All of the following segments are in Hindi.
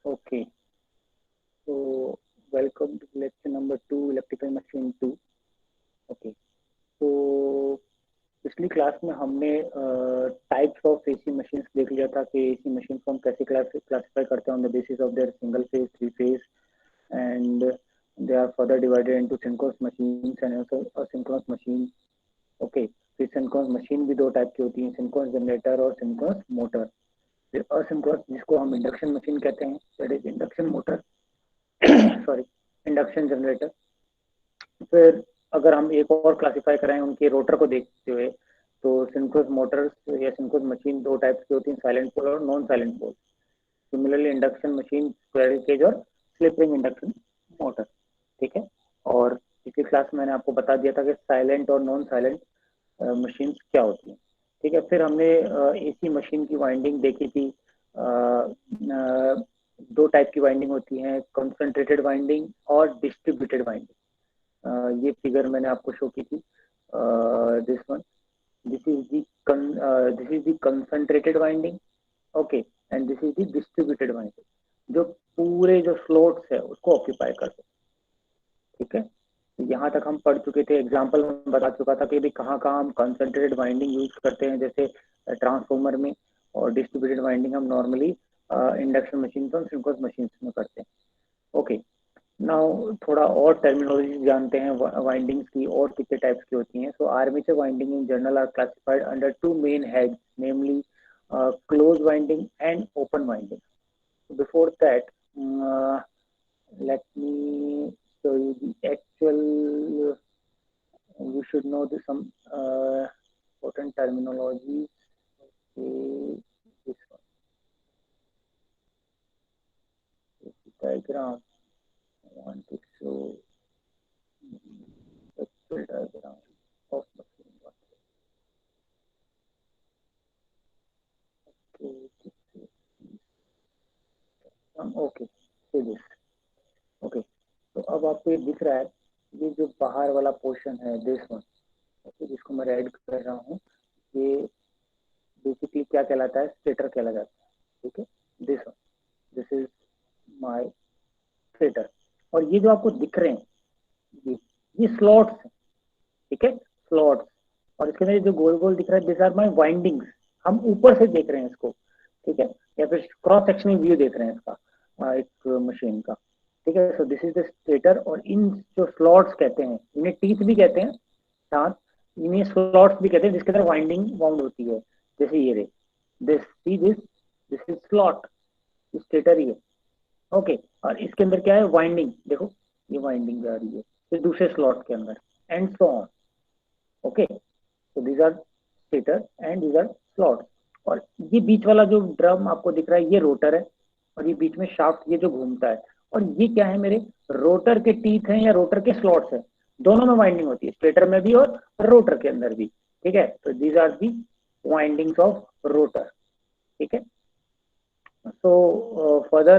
Okay, so welcome to lecture number 2, Electrical Machine 2. Okay, तो पिछली क्लास में हमने टाइप्स ऑफ एसी मशीन्स देख लिया था कि एसी मशीन को हम कैसे क्लासिफाई करते हैं on the basis of their single phase, three phase, and they are further divided into synchronous machines and also asynchronous machine. Okay, फिर सिंक्रोनस मशीन भी दो टाइप की होती हैं, सिंक्रोनस जनरेटर और सिंक्रोनस मोटर. फिर असिंक्रोनस जिसको हम इंडक्शन मशीन कहते हैं, that is induction motor, sorry, induction generator. फिर अगर हम एक और क्लासिफाई करें उनके रोटर को देखते हुए, तो सिंक्रोनस मोटर्स या सिंक्रोनस मशीन दो टाइप्स की होती हैं, साइलेंट पोल और non salient pole. Similarly induction machine squirrel cage और स्लिप रिंग इंडक्शन मोटर. ठीक है, और पिछली क्लास में मैंने आपको बता दिया था कि साइलेंट और नॉन साइलेंट मशीन क्या होती हैं. ठीक है, फिर हमने एसी मशीन की वाइंडिंग देखी थी. दो टाइप की वाइंडिंग होती हैं, कंसंट्रेटेड वाइंडिंग और डिस्ट्रीब्यूटेड वाइंडिंग. ये फिगर मैंने आपको शो की थी. This one, this is the concentrated winding. Okay, and this is the distributed winding, जो पूरे जो स्लॉट्स है उसको ऑक्यूपाई करते हैं. ठीक है, तो यहाँ तक हम पढ़ चुके थे. एग्जाम्पल में बता चुका था कि भी कहाँ कहाँ हम कंसंट्रेटेड वाइंडिंग यूज करते हैं, जैसे ट्रांसफॉर्मर में, और डिस्ट्रीब्यूटेड वाइंडिंग हम नॉर्मली इंडक्शन मशीन और सिंक्रोनस मशीन में करते हैं. ओके, नाउ थोड़ा और टर्मिनोलॉजी जानते हैं वाइंडिंग्स की और कितने टाइप्स की होती हैं. So armature winding in general are classified under two main heads, namely close winding and open winding. Before that, let me show you the actual. You should know some important terminologies. Okay, this one, this diagram. I want to show the actual diagram of machine. Okay, this is okay. See this. Okay, तो अब आपको ये दिख रहा है, ये जो बाहर वाला पोर्शन है, दिस वन, ओके, जिसको मैं रेड कर रहा हूँ, ये बेसिकली क्या कहलाता है, स्टेटर कहला जाता है. ठीक है, this one, this is my stator. और ये जो आपको दिख रहे हैं, ये स्लॉट्स हैं. ठीक है, स्लॉट्स. और इसके अंदर जो गोल गोल दिख रहा है, दिस आर माय वाइंडिंग्स. हम ऊपर से देख रहे हैं इसको. ठीक है, या फिर क्रॉस सेक्शनल व्यू देख रहे हैं इसका, एक मशीन का. ठीक है, so this is the stator. और इन जो स्लॉट्स कहते हैं, इन्हें टीथ भी कहते हैं, दांत, इन्हें स्लॉट्स भी कहते हैं, जिसके अंदर वाइंडिंग वाउंड होती है. जैसे ये रे, दिस इज स्लॉट, स्टेटर ही है. ओके, और इसके अंदर क्या है, वाइंडिंग. देखो, ये वाइंडिंग जा रही है फिर दूसरे स्लॉट के अंदर, and so on. Okay, so these are stator and these are slot. और ये बीच वाला जो ड्रम आपको दिख रहा है, ये रोटर है. और ये बीच में शाफ्ट, ये जो घूमता है. और ये क्या है, मेरे रोटर के टीथ हैं या रोटर के स्लॉट्स हैं. दोनों में वाइंडिंग होती है, स्टेटर में भी और रोटर के अंदर भी. ठीक है, तो these are the windings of rotor. ठीक है, so further,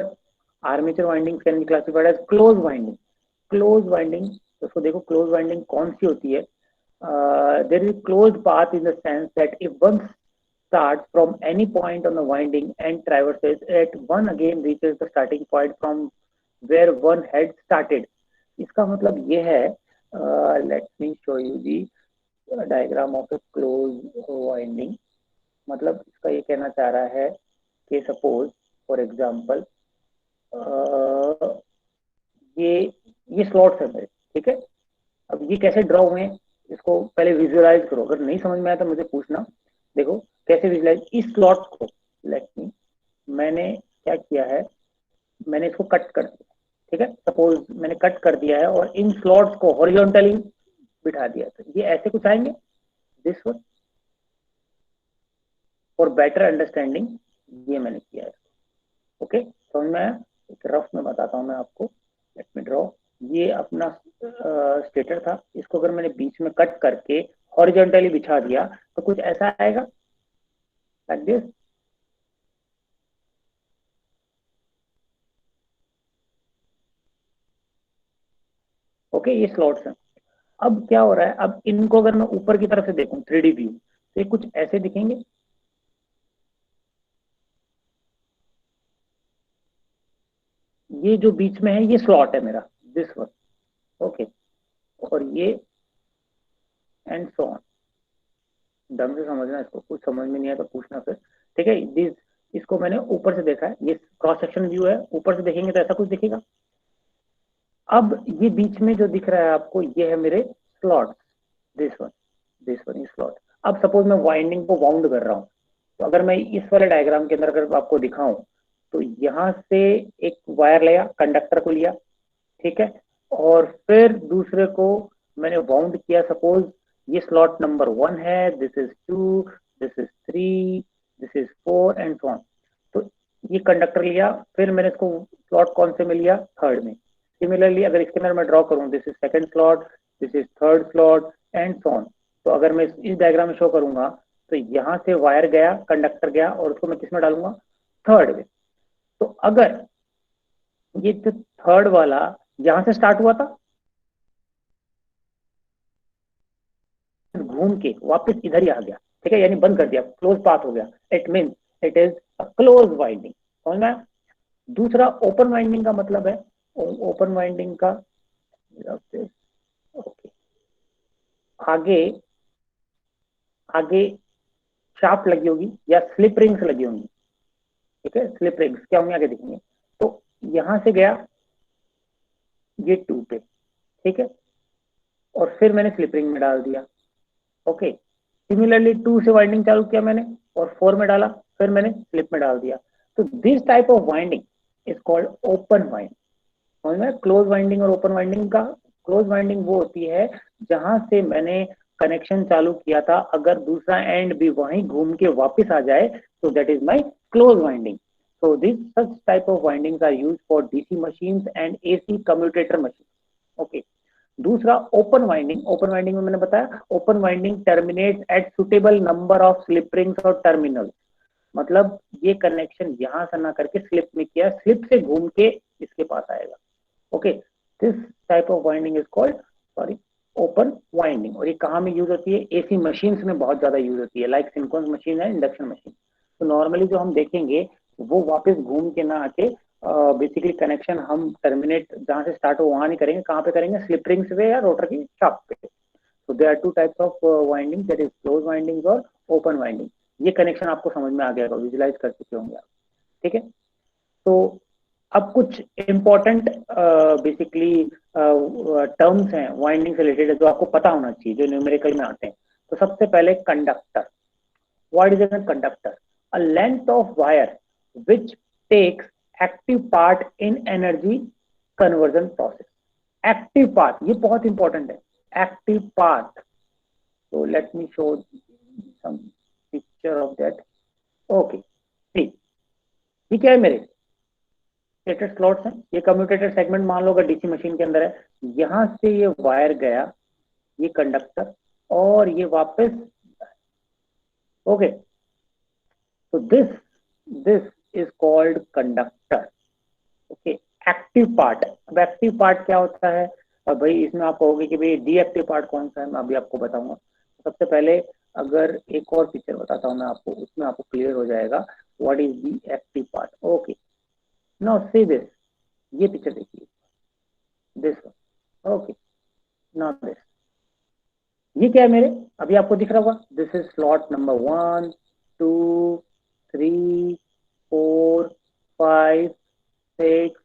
armature windings can be classified as closed winding. Closed winding, तो उसको देखो closed winding कौन सी होती है. There is a closed path in the sense that if one starts from any point on the winding and traverses it, one again reaches the starting point from where one had started. इसका मतलब ये है, let me show you the diagram of a closed winding. मतलब इसका ये कहना चाह रहा है कि सपोज फॉर एग्जाम्पल, ये स्लॉट्स है मेरे. ठीक है, अब ये कैसे ड्रॉ हुए हैं, इसको पहले विजुअलाइज करो. अगर नहीं समझ में आया तो मुझे पूछना. देखो कैसे विजुअलाइज, इस स्लॉट्स को, लेट मी, मैंने क्या किया है, मैंने इसको कट कर दिया. ठीक है, सपोज मैंने कट कर दिया है और इन स्लॉट्स को हॉरिजॉन्टली बिठा दिया, तो ये ऐसे कुछ आएंगे, this one. For better understanding ये मैंने किया है. ओके, समझ में आया. एक रफ में बताता हूँ मैं आपको. Let me draw. ये अपना स्टेटर था, इसको अगर मैंने बीच में कट करके हॉरिजॉन्टली बिछा दिया तो कुछ ऐसा आएगा, लाइक दिस. ओके, ये स्लॉट्स हैं. अब क्या हो रहा है, अब इनको अगर मैं ऊपर की तरफ से देखूं 3D व्यू, तो ये कुछ ऐसे दिखेंगे. ये जो बीच में है ये स्लॉट है मेरा, दिस वन, ओके, और ये एंड सो ऑन। ढंग से समझना इसको, कुछ समझ में नहीं आया तो पूछना फिर, ठीक है। दिस, इसको मैंने ऊपर से देखा है, ये क्रॉस सेक्शन व्यू है, ऊपर से देखेंगे तो ऐसा कुछ दिखेगा। अब ये बीच में जो दिख रहा है आपको, ये है मेरे slot, this one, this one is slot. अब सपोज मैं वाइंडिंग को वाउंड कर रहा हूँ, तो अगर मैं इस वाले डायग्राम के अंदर अगर आपको दिखाऊं, तो यहाँ से एक वायर लिया, कंडक्टर को लिया, ठीक है, और फिर दूसरे को मैंने वाउंड किया। सपोज ये स्लॉट नंबर 1 है, this is 2, this is 3, this is 4 and so on. तो ये कंडक्टर लिया, फिर मैंने इसको स्लॉट कौन से में लिया, थर्ड में। सिमिलरली अगर इसके अंदर मैं ड्रॉ करूं, this is second slot, this is third slot and so on. तो अगर मैं इस डायग्राम में शो करूंगा, तो यहाँ से वायर गया, कंडक्टर गया, और उसको मैं किसमें डालूंगा, थर्ड में। तो अगर ये जो थर्ड वाला यहां से स्टार्ट हुआ था, घूम के वापस इधर ही आ गया, ठीक है, यानी बंद कर दिया, क्लोज पाथ हो गया, it mean it is a close winding. समझ में आया? दूसरा ओपन वाइंडिंग का मतलब है, ओपन वाइंडिंग का, ओके, आगे आगे शाफ्ट लगी होगी या स्लिप रिंग्स लगी होंगी, ठीक है, स्लिप रिंग्स क्या होंगे आगे दिखेंगे। तो यहां से गया ये 2 पे, ठीक है, और फिर मैंने स्लिप रिंग में डाल दिया, ओके। सिमिलरली 2 से वाइंडिंग चालू किया मैंने और 4 में डाला, फिर मैंने स्लिप में डाल दिया। तो this type of winding is called open winding. समझ में? क्लोज वाइंडिंग और ओपन वाइंडिंग का, क्लोज वाइंडिंग वो होती है जहां से मैंने कनेक्शन चालू किया था, अगर दूसरा एंड भी वहीं घूम के वापस आ जाए, तो that is my close winding. So this such type of windings are used for DC machines and AC commutator machines. Okay. दूसरा ओपन वाइंडिंग, ओपन वाइंडिंग में मैंने बताया, open winding terminates at suitable number of slip rings और टर्मिनल। मतलब ये कनेक्शन यहां से ना करके स्लिप में किया, स्लिप से घूम के इसके पास आएगा, okay. This type of winding is called, sorry, open winding. और ये कहाँ में यूज होती है, एसी मशीन्स में बहुत ज्यादा यूज होती है, लाइक सिंक्रोनस मशीन है, इंडक्शन मशीन। तो नॉर्मली जो हम देखेंगे वो वापस घूम के ना आके बेसिकली कनेक्शन हम टर्मिनेट जहां से स्टार्ट हो वहां नहीं करेंगे, कहाँ पे करेंगे, स्लिप रिंग्स पे या रोटर की शाफ्ट पे। तो there are 2 types of winding, that is close winding और ओपन वाइंडिंग। ये कनेक्शन आपको समझ में आ गया होगा, विजुलाइज कर चुके होंगे आप, ठीक है। तो अब कुछ इंपॉर्टेंट बेसिकली टर्म्स हैं वाइंडिंग से रिलेटेड जो आपको पता होना चाहिए, जो न्यूमेरिकल में आते हैं। तो सबसे पहले conductor, what is a conductor, a length of wire which takes active part in energy conversion process। Active part, ये बहुत इंपॉर्टेंट है, एक्टिव पार्ट। तो let me show some picture of that, okay. ठीक, ये क्या है, मेरे कम्यूटेटर स्लॉट्स हैं, ये कम्यूटेटर सेगमेंट मान लो अगर डीसी मशीन के अंदर है, यहां से ये वायर गया, ये कंडक्टर, और ये वापस, ओके। तो this is called conductor, okay. Active part, अब एक्टिव पार्ट क्या होता है, अब भाई इसमें आप कहोगे कि भाई डीएक्टिव पार्ट कौन सा है, मैं अभी आपको बताऊंगा। सबसे पहले अगर एक और पिक्चर बताता हूँ मैं आपको, उसमें आपको क्लियर हो जाएगा what is the active part, okay. Now see this, ये पिक्चर देखिए, this one, okay. Now this, ये क्या है मेरे, अभी आपको दिख रहा होगा, दिस इज स्लॉट नंबर 1, 2, 3, 4, 5, 6,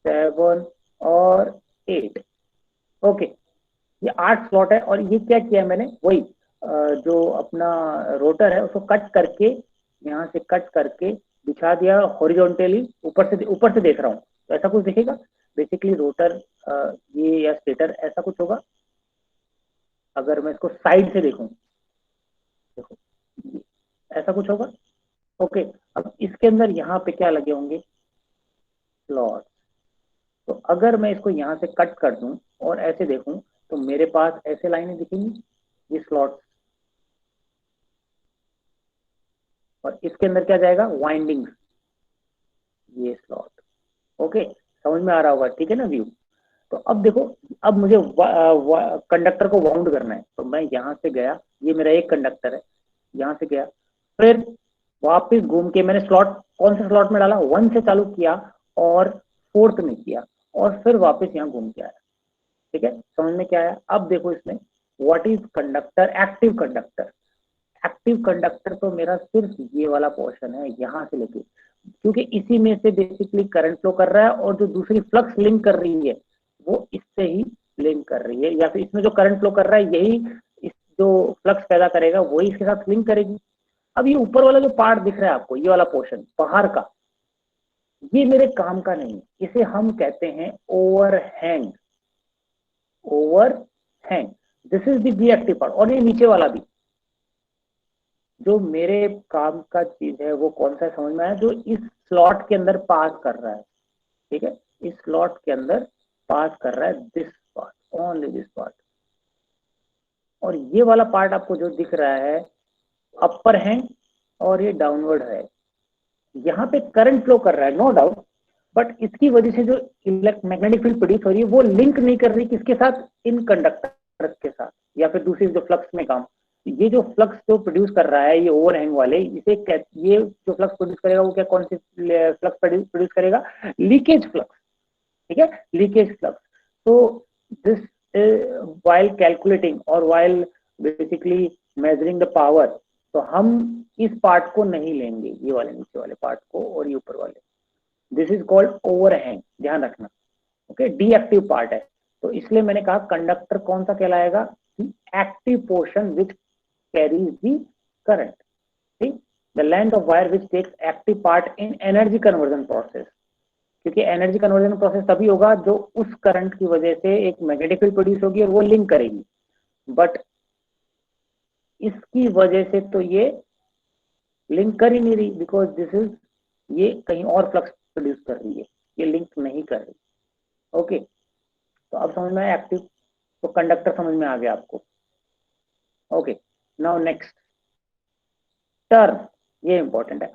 7 और 8, ओके। ये 8 स्लॉट है, और ये क्या किया है मैंने, वही जो अपना रोटर है उसको कट करके, यहाँ से कट करके बिछा दिया हॉरिजॉन्टली, ऊपर से देख रहा हूँ, तो ऐसा कुछ दिखेगा। बेसिकली रोटर ये या स्टेटर ऐसा कुछ होगा। अगर मैं इसको साइड से देखूं, देखो ऐसा कुछ होगा, ओके। अब इसके अंदर यहाँ पे क्या लगे होंगे, स्लॉट। तो अगर मैं इसको यहाँ से कट कर दूं और ऐसे देखूं, तो मेरे पास ऐसे लाइनें दिखेंगी, ये स्लॉट, और इसके अंदर क्या जाएगा, वाइंडिंग, ये स्लॉट, ओके। समझ में आ रहा होगा, ठीक है ना व्यू। तो अब देखो, अब मुझे कंडक्टर को वाउंड करना है, तो मैं यहाँ से गया, ये मेरा एक कंडक्टर है, यहाँ से गया, फिर वापस घूम के मैंने स्लॉट, कौन से स्लॉट में डाला, 1 से चालू किया और फोर्थ में किया और फिर वापस यहाँ घूम के आया। ठीक है, समझ में क्या आया? अब देखो इसमें what is conductor, active conductor. Active conductor तो मेरा सिर्फ ये वाला पोर्शन है यहाँ से लेके, क्योंकि इसी में से बेसिकली करंट फ्लो कर रहा है और जो दूसरी फ्लक्स लिंक कर रही है वो इससे ही लिंक कर रही है, या फिर इसमें जो करंट फ्लो कर रहा है यही इस जो फ्लक्स पैदा करेगा वही इसके साथ लिंक करेगी। अब ये ऊपर वाला जो पार्ट दिख रहा है आपको, ये वाला पोर्शन बाहर का, ये मेरे काम का नहीं, इसे हम कहते हैं overhang. Overhang, this is the reactive part. और ये नीचे वाला भी जो मेरे काम का चीज है वो कौन सा समझ में आया? जो इस स्लॉट के अंदर पास कर रहा है। ठीक है, इस स्लॉट के अंदर पास कर रहा है this part, only this part. और ये वाला पार्ट आपको जो दिख रहा है अपर हैंड और ये डाउनवर्ड है, यहाँ पे करंट फ्लो कर रहा है नो डाउट, बट इसकी वजह से जो मैग्नेटिक फील्ड प्रोड्यूस हो रही है वो लिंक नहीं कर रही किसके साथ? इन कंडक्टर के साथ, या फिर दूसरी जो फ्लक्स में काम। ये जो फ्लक्स जो प्रोड्यूस कर रहा है ये ओवरहैंग वाले, इसे ये जो फ्लक्स प्रोड्यूस करेगा वो क्या, कौन सी फ्लक्स प्रोड्यूस करेगा? Leakage flux. ठीक है, लीकेज फ्लक्स। तो दिस while calculating और while basically measuring the power, तो हम इस पार्ट को नहीं लेंगे, ये वाले नीचे वाले पार्ट को और ये ऊपर वाले। दिस इज कॉल्ड ओवरहैंग, ध्यान रखना। ओके, डीएक्टिव पार्ट है, तो इसलिए मैंने कहा कंडक्टर कौन सा कहलाएगा? Active portion which carries the current. ठीक, the length of wire which takes active part in energy conversion process, क्योंकि एनर्जी कन्वर्जन प्रोसेस तभी होगा जो उस करंट की वजह से एक मैग्नेटिक फील्ड प्रोड्यूस होगी और वो लिंक करेगी, बट इसकी वजह से तो ये लिंक कर ही नहीं रही, बिकॉज दिस इज, ये कहीं और फ्लक्स प्रोड्यूस कर रही है, ये लिंक नहीं कर रही। ओके, तो अब समझ में आया एक्टिव, तो कंडक्टर समझ में आ गया आपको। ओके, नाउ नेक्स्ट टर्न, ये इंपॉर्टेंट है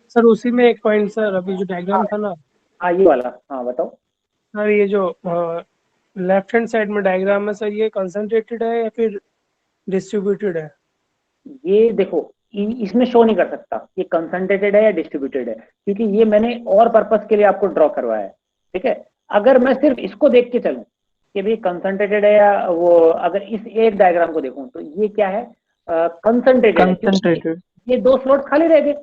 सर उसी में एक पॉइंट सर, अभी जो डायग्राम था ना, हाँ ये वाला, हाँ बताओ। सर ये जो लेफ्ट हैंड साइड में डायग्राम है सर, ये कंसंट्रेटेड है या फिर डिस्ट्रीब्यूटेड है? ये देखो इसमें शो नहीं कर सकता ये कंसंट्रेटेड है या डिस्ट्रीब्यूटेड है, क्योंकि ये मैंने और पर्पस के लिए आपको ड्रॉ करवाया है। ठीक है, अगर मैं सिर्फ इसको देख के चलूं कि भाई कंसंट्रेटेड है या वो, अगर इस एक डायग्राम को देखूं तो ये क्या है? कंसंट्रेटेड। ये दो स्लॉट खाली रह गए,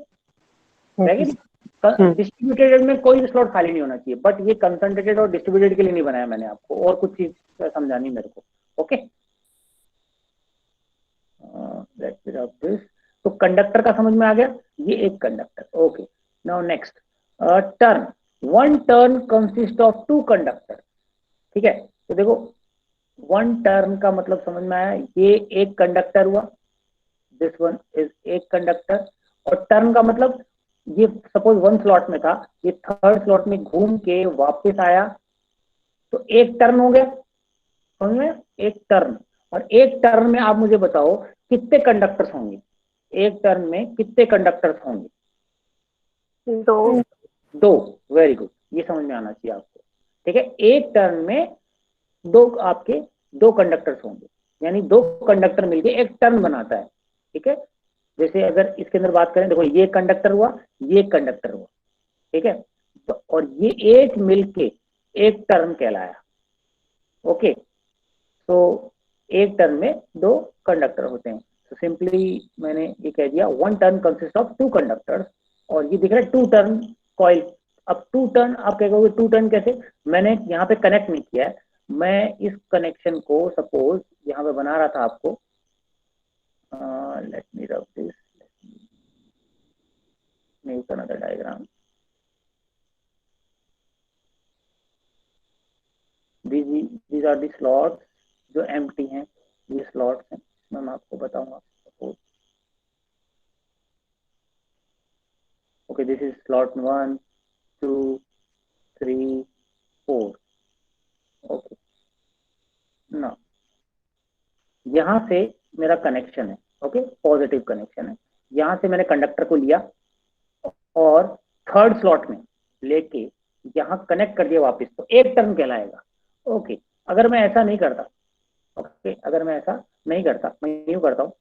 डिस्ट्रीब्यूटेड में कोई भी स्लॉट खाली नहीं होना चाहिए, बट ये कंसंट्रेटेड और डिस्ट्रीब्यूटेड के लिए नहीं बनाया मैंने आपको, और कुछ चीज समझानी मेरे को। ओके, तो कंडक्टर का समझ में आ गया, ये एक conductor. Okay, now next turn. One turn consist of two conductor. ठीक है, तो देखो वन टर्न का मतलब समझ में आया, ये एक कंडक्टर हुआ, दिस वन इज एक कंडक्टर, और टर्न का मतलब ये सपोज वन स्लॉट में था, ये थर्ड स्लॉट में घूम के वापस आया, तो एक टर्न हो गया, समझ में? एक टर्न। और एक टर्न में आप मुझे बताओ कितने कंडक्टर्स होंगे? एक टर्न में कितने कंडक्टर्स होंगे? दो। दो, वेरी गुड, ये समझ में आना चाहिए आपको। ठीक है, एक टर्न में दो आपके दो कंडक्टर्स होंगे, यानी दो कंडक्टर मिलके एक टर्न बनाता है। ठीक है, जैसे अगर इसके अंदर बात करें, देखो ये कंडक्टर हुआ, ये कंडक्टर हुआ। ठीक है, तो और ये एक मिलके एक टर्न कहलाया। ओके, तो एक टर्न में दो कंडक्टर होते हैं, तो सिंपली मैंने ये कह दिया one turn consist of two conductors, और ये दिख रहा है टू टर्न कॉइल। अब टू टर्न आप कहोगे टू टर्न कैसे? मैंने यहाँ पे कनेक्ट नहीं किया है, मैं इस कनेक्शन को सपोज यहाँ पे बना रहा था आपको, let me rub this, make another diagram. these are the slots जो एम्प्टी हैं, ये स्लॉट्स हैं, मैं आपको बताऊंगा। Suppose okay, this is slot 1 2 3 4। Okay, ना यहाँ से मेरा कनेक्शन है, ओके पॉजिटिव कनेक्शन है, यहाँ से मैंने कंडक्टर को लिया और थर्ड स्लॉट में लेके यहाँ कनेक्ट कर दिया वापस, तो एक टर्न कहलाएगा। ओके, अगर मैं ऐसा नहीं करता, ओके अगर मैं ऐसा नहीं करता, मैं यूं करता हूँ,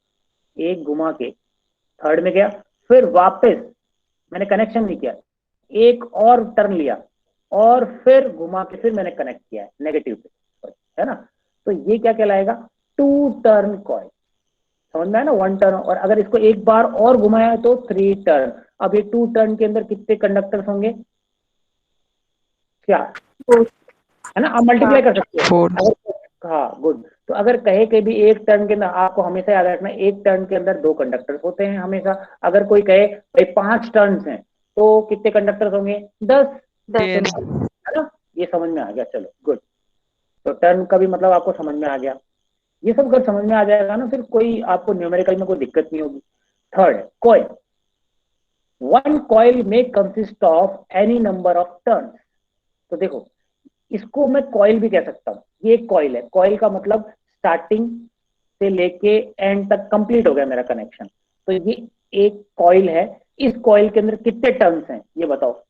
एक घुमा के थर्ड में गया, फिर वापस मैंने कनेक्शन नहीं किया, एक और टर्न लिया और फिर घुमा के फिर मैंने कनेक्ट किया है नेगेटिव पे, है ना। तो ये क्या कहलाएगा, 2 टर्न कॉइल। समझ में आया ना, 1 टर्न, और अगर इसको एक बार और घुमाया तो 3 टर्न। अब ये 2 टर्न के अंदर कितने कंडक्टर्स होंगे, 4, है ना। आप मल्टीप्लाई कर सकते हो 4। अगर, हाँ गुड। तो अगर कहे कि भी एक टर्न के अंदर, आपको हमेशा याद रखना एक टर्न के अंदर 2 कंडक्टर्स होते हैं हमेशा। अगर कोई कहे भाई 5 टर्न्स हैं तो कितने कंडक्टर्स होंगे, 10, 10। है ना। ये समझ में आ गया, चलो गुड। तो टर्न का भी मतलब आपको समझ में आ गया। ये सब अगर समझ में आ जाएगा ना, फिर कोई आपको न्यूमेरिकल में कोई दिक्कत नहीं होगी। Third, coil. 1 कॉइल में consist of any number of turns. तो देखो, इसको मैं कॉइल भी कह सकता हूँ। ये एक कॉइल है। कॉइल का मतलब स्टार्टिंग से लेके एंड तक कंप्लीट हो गया मेरा कनेक्शन। तो ये एक कॉइल है। इस कॉइल के अंदर कितने टर्न्स हैं ये बताओ।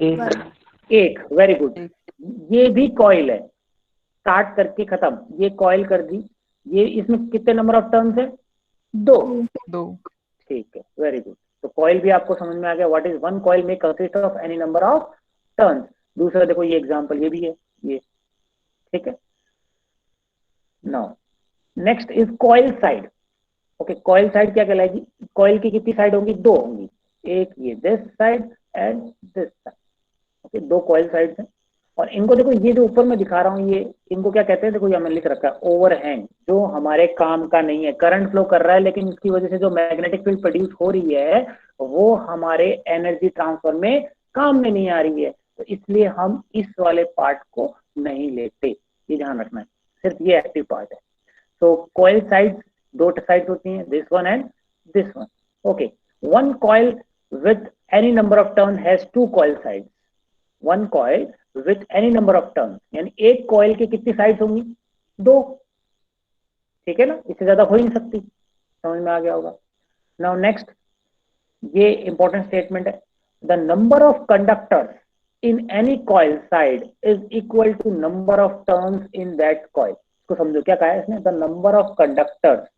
एक, वेरी गुड। ये भी कॉइल है, स्टार्ट करके खत्म, ये कॉइल कर दी। ये इसमें कितने नंबर ऑफ टर्न्स है, 2। 2। ठीक है, वेरी गुड। तो कॉइल भी आपको समझ में आ गया। व्हाट इज 1 कॉइल में consist of any number of turns. दूसरा देखो, ये एग्जांपल ये भी है, ये ठीक है। Now next is coil side. Okay, coil side क्या कहलाएगी, कॉइल की कितनी साइड होंगी, 2 होंगी। एक ये this side and this side. Okay, 2 coil side हैं। और इनको देखो, ये जो ऊपर मैं दिखा रहा हूँ, ये इनको क्या कहते हैं, देखो यहाँ मैंने लिख रखा है ओवरहैंग, जो हमारे काम का नहीं है। करंट फ्लो कर रहा है लेकिन इसकी वजह से जो मैग्नेटिक फील्ड प्रोड्यूस हो रही है वो हमारे एनर्जी ट्रांसफर में काम में नहीं आ रही है। तो इसलिए हम इस वाले पार्ट को नहीं लेते, ये ध्यान रखना है। सिर्फ ये एक्टिव पार्ट है। तो कॉइल साइड 2 साइड्स होती हैं, this one and this one. Okay, 1 coil with any number of turn has 2 coil sides. 1 coil with any number of turn, यानी एक कॉइल की कितनी साइड्स होंगी, 2। ठीक है ना, इससे ज्यादा हो ही नहीं सकती। समझ में आ गया होगा। नाउ नेक्स्ट, ये इंपॉर्टेंट स्टेटमेंट है। The number of conductors in any coil side is equal to number of turns in that coil. इसको समझो, क्या कहा है इसने, द नंबर ऑफ कंडक्टर्स।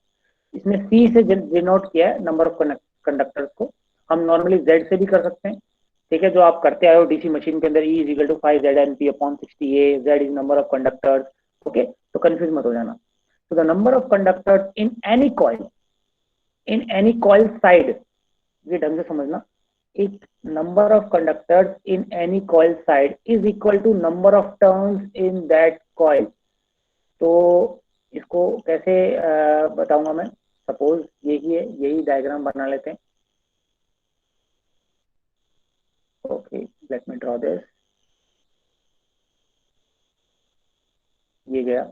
इसने सी से डिनोट किया है नंबर ऑफ कंडक्टर्स को। हम नॉर्मली जेड से भी कर सकते हैं, ठीक है, जो आप करते आए हो डीसी मशीन के अंदर। E is equal to 5 ZNP/60A, Z is number of conductors. Okay, तो कंफ्यूज मत हो जाना। तो the number of conductors in any coil side, ये ढंग से समझना, एक number of conductors in any coil side is equal to number of turns in that coil. तो इसको कैसे बताऊंगा मैं, सपोज यही है, यही डायग्राम बना लेते हैं। Okay, let me draw this. ये गया,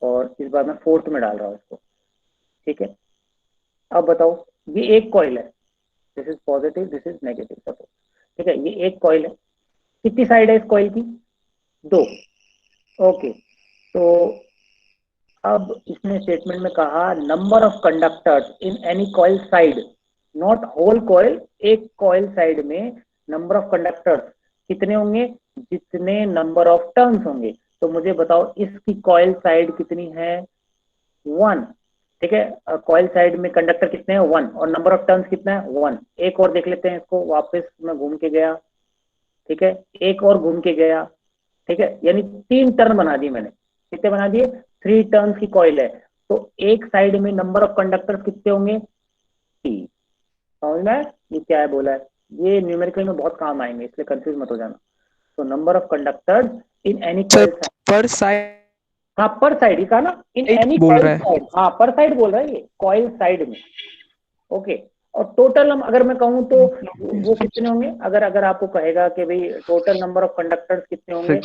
और इस बार मैं 4th में डाल रहा हूँ इसको, ठीक है। अब बताओ, ये एक कॉइल है, this is positive, this is negative suppose, ठीक है। ये एक कॉइल है, कितनी साइड है इस कॉइल की, 2। ओके, तो अब इसने स्टेटमेंट में कहा number of conductors in any coil side, not whole coil, एक कॉइल साइड में नंबर ऑफ कंडक्टर्स कितने होंगे, जितने नंबर ऑफ टर्न्स होंगे। तो मुझे बताओ इसकी कॉइल साइड कितनी है, 1, ठीक है। कॉइल साइड में कंडक्टर कितने हैं, 1, और नंबर ऑफ टर्न्स कितना है, 1। एक और देख लेते हैं इसको, वापस मैं घूम के गया, ठीक है, एक और घूम के गया, ठीक है, यानी 3 टर्न बना दिए मैंने। कितने बना दिए, 3 टर्न्स की कॉइल है। तो एक साइड में नंबर ऑफ कंडक्टर्स कितने होंगे, 3। समझ में आया? ये क्या है बोला है, ये न्यूमेरिकल में बहुत काम आएंगे, इसलिए कंफ्यूज मत हो जाना। तो number of conductors in any coil side, पर साइड हाँ पर साइड ही कहा ना, इन एनी बोल कॉइल रहा है। साइड, हाँ पर साइड बोल रहा है ये, कॉइल साइड में। ओके, और टोटल हम अगर मैं कहूँ तो वो कितने होंगे, अगर आपको कहेगा कि भाई टोटल नंबर ऑफ कंडक्टर्स कितने होंगे,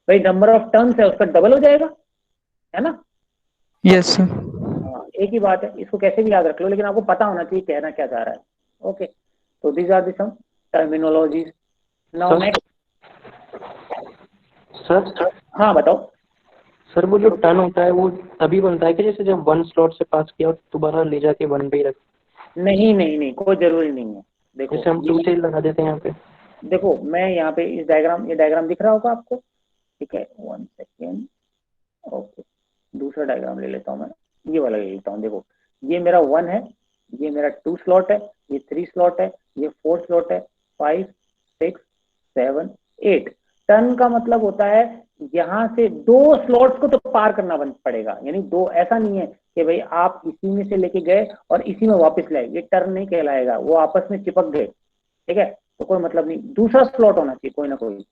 भाई नंबर ऑफ टर्न्स है उसका डबल हो जाएगा, है ना। Yes sir. हाँ, एक ही बात है, इसको कैसे भी याद रख लो, लेकिन आपको पता होना चाहिए कहना क्या चाह रहा है। ओके, तो these are the some terminologies. Now next, sir हाँ बताओ। सर वो जो टर्न होता है वो तभी बनता है कि जैसे जब 1 स्लॉट से पास किया और दोबारा ले जाके 1 पे ही रख, नहीं नहीं नहीं, कोई जरूरी नहीं है। देखो जैसे हम 2 से लगा देते हैं यहाँ पे। देखो मैं यहाँ पे इस डायग्राम, ये डायग्राम दिख रहा होगा आपको, ठीक है, 1 सेकेंड। ओके, दूसरा डायग्राम ले लेता हूँ मैं, ये वाला ले लेता हूँ। देखो, ये मेरा 1 है, ये मेरा 2 स्लॉट है, ये 3 स्लॉट है, ये 4 स्लॉट है, 5 6 7 8। टर्न का मतलब होता है यहाँ से 2 स्लॉट्स को तो पार करना पड़ेगा, यानी 2, ऐसा नहीं है कि भाई आप इसी में से लेके गए और इसी में वापस लाए, ये टर्न नहीं कहलाएगा, वो आपस में चिपक गए, ठीक है, तो कोई मतलब नहीं, दूसरा स्लॉट होना चाहिए कोई ना कोई।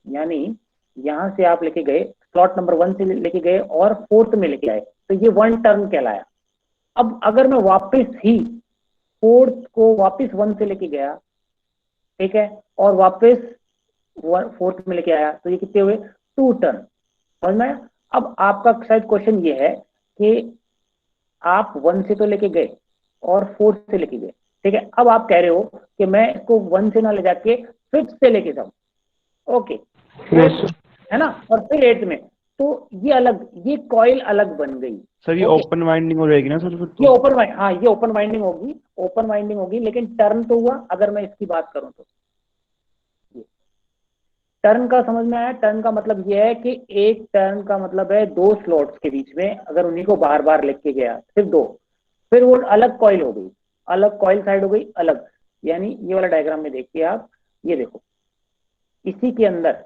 यानी यहाँ से आप लेके गए, स्लॉट नंबर 1 से लेके गए और 4th में लेके आए, तो ये 1 टर्न कहलाया। अब अगर मैं वापस ही 4th को वापस 1 से लेके गया, ठीक है, और वापस 4th में लेके आया, तो ये कितने हुए, 2 टर्न, समझ में आया? अब आपका शायद क्वेश्चन ये है कि आप 1 से तो लेके गए और 4th से लेके गए, ठीक है, अब आप कह रहे हो कि मैं इसको 1 से ना ले जाके 5th से लेके जाऊं, ओके, है ना, और फिर 8th में, तो ये अलग, ये कॉइल अलग बन गई सर। ये ओपन वाइंडिंग हो जाएगी ना सर? ये ओपन हाँ, ये ओपन वाइंडिंग होगी, ओपन वाइंडिंग होगी, लेकिन टर्न तो हुआ। अगर मैं इसकी बात करूं तो टर्न का समझ में आया? टर्न का मतलब यह है कि एक टर्न का मतलब है 2 स्लॉट्स के बीच में अगर उन्हीं को बार बार लेके गया, सिर्फ 2, फिर वो अलग कॉइल हो गई, अलग कॉइल साइड हो गई अलग। यानी ये वाला डायग्राम में देखिए आप, ये देखो, इसी के अंदर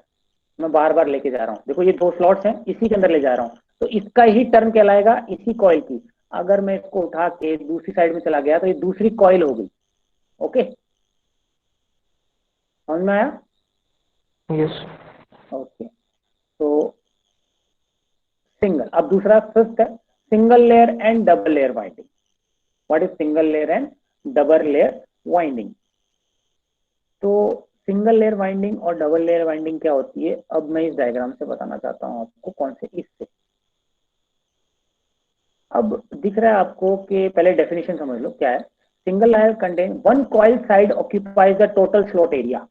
मैं बार बार लेके जा रहा हूँ, देखो ये 2 स्लॉट्स हैं, इसी के अंदर ले जा रहा हूँ, तो इसका ही टर्न कहलाएगा, इसी कॉइल की। अगर मैं इसको उठा के दूसरी साइड में चला गया तो ये दूसरी कॉइल हो गई, ओके, समझ में आया? यस। ओके, तो सिंगल, अब दूसरा 5th है, single layer and double layer winding. What is single layer and double layer winding? तो सिंगल लेयर वाइंडिंग और डबल लेयर वाइंडिंग क्या होती है, अब मैं इस डायग्राम से बताना चाहता हूं आपको। कौन से? इससे। अब दिख रहा है आपको कि पहले डेफिनेशन समझ लो क्या है। Single layer contain 1 coil side occupies the total slot area.